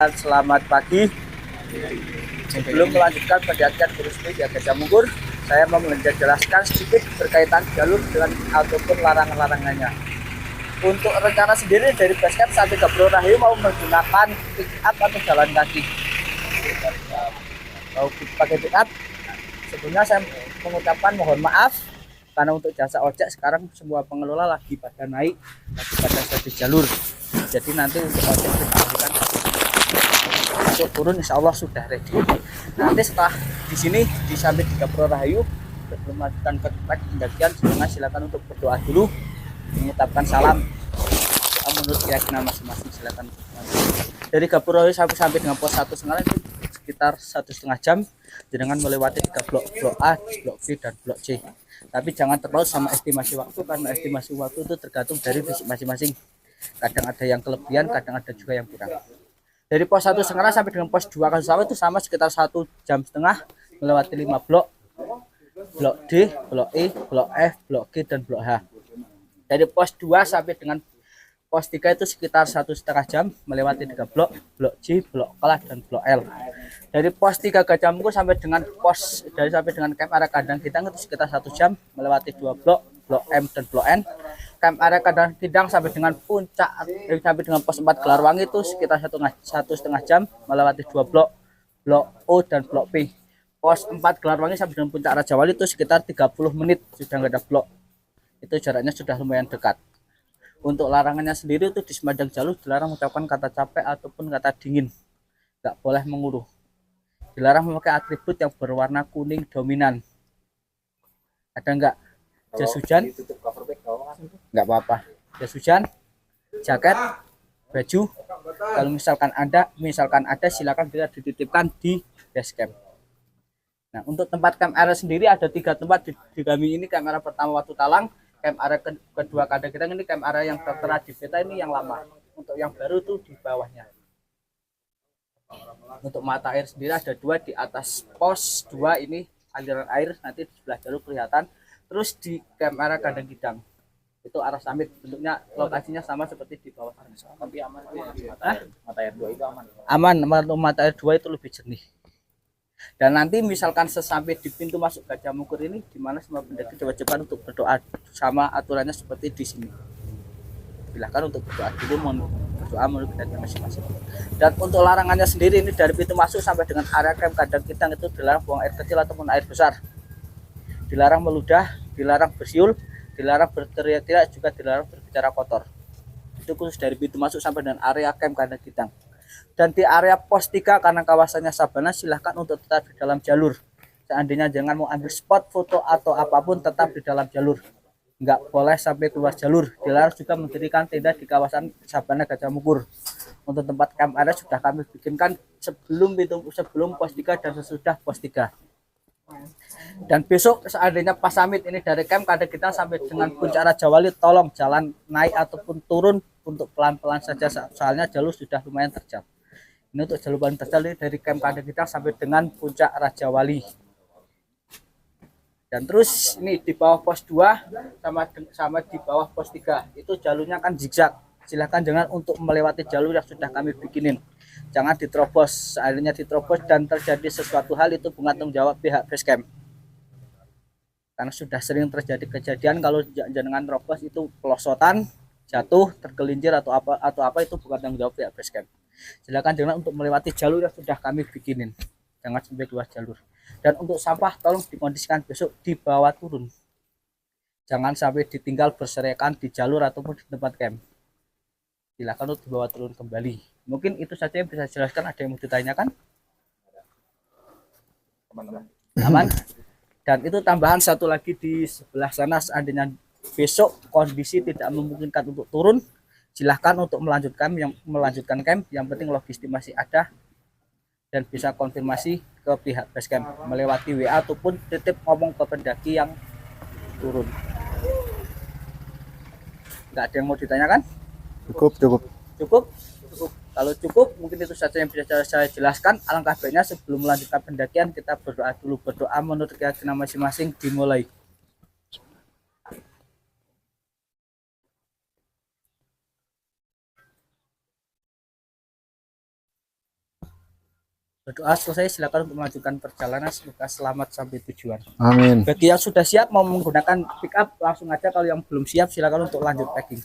Selamat pagi. Sebelum melanjutkan pendakian Gunung Semeru di Gajah Mungkur, saya mau menjelaskan sedikit berkaitan jalur dengan ataupun larangan-larangannya. Untuk rencana sendiri dari basecamp sampai ke Bro Rahayu mau menggunakan pick up atau jalan kaki. Mau pakai pick up, sebelumnya saya mengucapkan mohon maaf karena untuk jasa ojek sekarang semua pengelola lagi pada naik, lagi pada di jalur. Jadi nanti untuk ojek kita lakukan untuk turun insya Allah sudah ready. Nanti setelah di sini di sampai di Bro Rahayu sebelum melanjutkan ke tempat pendakian, silakan untuk berdoa dulu, mengucapkan salam menurut keyakinan masing-masing. Silakan. Dari Bro Rahayu sampai dengan pos 1 Sengalan itu sekitar 1,5 jam dengan melewati 3 blok, blok A, blok B dan blok C. Tapi jangan terlalu sama estimasi waktu karena estimasi waktu itu tergantung dari fisik masing-masing. Kadang ada yang kelebihan, kadang ada juga yang kurang. Dari pos 1 Sengaran sampai dengan pos 2 Kasusawa itu sama sekitar 1,5 jam melewati 5 blok. Blok D, blok E, blok F, blok G dan blok H. Dari pos 2 sampai dengan pos 3 itu sekitar 1,5 jam melewati 3 blok, blok G, blok K dan blok L. Dari pos 3 Gajah Mungkur sampai dengan camp area Kandang Kidang itu sekitar 1 jam melewati 2 blok, blok M dan blok N. Camp area Kandang Kidang sampai dengan puncak sampai dengan pos 4 Gelarwangi itu sekitar 1,5 jam melewati 2 blok, blok O dan blok P. Pos 4 Gelarwangi sampai dengan puncak Raja Wali itu sekitar 30 menit sudah nggak ada blok. Itu jaraknya sudah lumayan dekat. Untuk larangannya sendiri itu di sepanjang jalur dilarang mengucapkan kata capek ataupun kata dingin. Nggak boleh menguruh. Dilarang memakai atribut yang berwarna kuning dominan. Ada nggak? Jas hujan? Nggak apa-apa. Jas hujan, jaket, baju. Kalau misalkan ada silakan bisa dititipkan di base camp. Nah, untuk tempat camp area sendiri ada 3 tempat di kami ini. Camp area pertama Watu Talang, camp area kedua Kandang Kidang, ini camp area yang tertera di peta ini yang lama. Untuk yang baru itu di bawahnya. Untuk mata air sendiri ada 2 di atas pos 2 ini aliran air nanti di sebelah jalur kelihatan. Terus di camp area Kandang Kidang itu arah Samit, bentuknya lokasinya sama seperti di bawah sana. Tapi aman. Mata air 2 itu aman. Aman, mata air 2 itu lebih jernih. Dan nanti misalkan sesampai di pintu masuk Gajah Mungkur ini, di mana semua pendaki wajib untuk berdoa sama aturannya seperti di sini. Silakan untuk berdoa dulu, berdoa menurut pendaki masing-masing. Dan untuk larangannya sendiri ini dari pintu masuk sampai dengan area camp Kandang Kidang itu dilarang buang air kecil ataupun air besar. Dilarang meludah, dilarang bersiul, dilarang berteriak-teriak, juga dilarang berbicara kotor. Itu khusus dari pintu masuk sampai dengan area camp Kandang Kidang. Dan di area pos 3 karena kawasannya sabana, silahkan untuk tetap di dalam jalur. Seandainya jangan mau ambil spot foto atau apapun, tetap di dalam jalur. Nggak boleh sampai keluar jalur. Dilarang juga mendirikan tenda di kawasan sabana Gajah Mungkur. Untuk tempat camp area sudah kami bikinkan sebelum pos 3 dan sesudah pos 3. Dan besok seandainya pas summit ini dari camp Kandang Kidang sampai dengan puncak Raja Wali, tolong jalan naik ataupun turun untuk pelan-pelan saja, soalnya jalur sudah lumayan terjal. Ini untuk jalur paling terjal ini dari camp Kandang Kidang sampai dengan puncak Raja Wali. Dan terus ini di bawah pos 2 sama di bawah pos 3 itu jalurnya kan zigzag. Silahkan jangan untuk melewati jalur yang sudah kami bikinin. Jangan diterobos. Seandainya diterobos dan terjadi sesuatu hal, itu bukan tanggung jawab pihak base camp. Karena sudah sering terjadi kejadian kalau jangan terobos itu pelosotan, jatuh, tergelincir atau apa itu bukan tanggung jawab pihak base camp. Silakan jangan untuk melewati jalur yang sudah kami bikinin. Jangan sampai keluar jalur. Dan untuk sampah tolong dikondisikan besok dibawa turun. Jangan sampai ditinggal berserakan di jalur ataupun di tempat camp. Silakan untuk dibawa turun kembali. Mungkin itu saja yang bisa jelaskan. Ada yang mau ditanyakan? Aman. Dan itu tambahan satu lagi di sebelah sana, seandainya besok kondisi tidak memungkinkan untuk turun, silahkan untuk melanjutkan camp. Yang penting logistik masih ada dan bisa konfirmasi ke pihak base camp melewati WA ataupun titip ngomong ke pendaki yang turun. Nggak ada yang mau ditanyakan? Cukup. Kalau cukup, mungkin itu saja yang bisa saya jelaskan. Alangkah baiknya sebelum melanjutkan pendakian kita berdoa dulu. Berdoa menurut keyakinan masing-masing dimulai. Berdoa selesai, silakan untuk melanjutkan perjalanan, semoga selamat sampai tujuan. Amin. Bagi yang sudah siap mau menggunakan pick up langsung aja, kalau yang belum siap silakan untuk lanjut packing.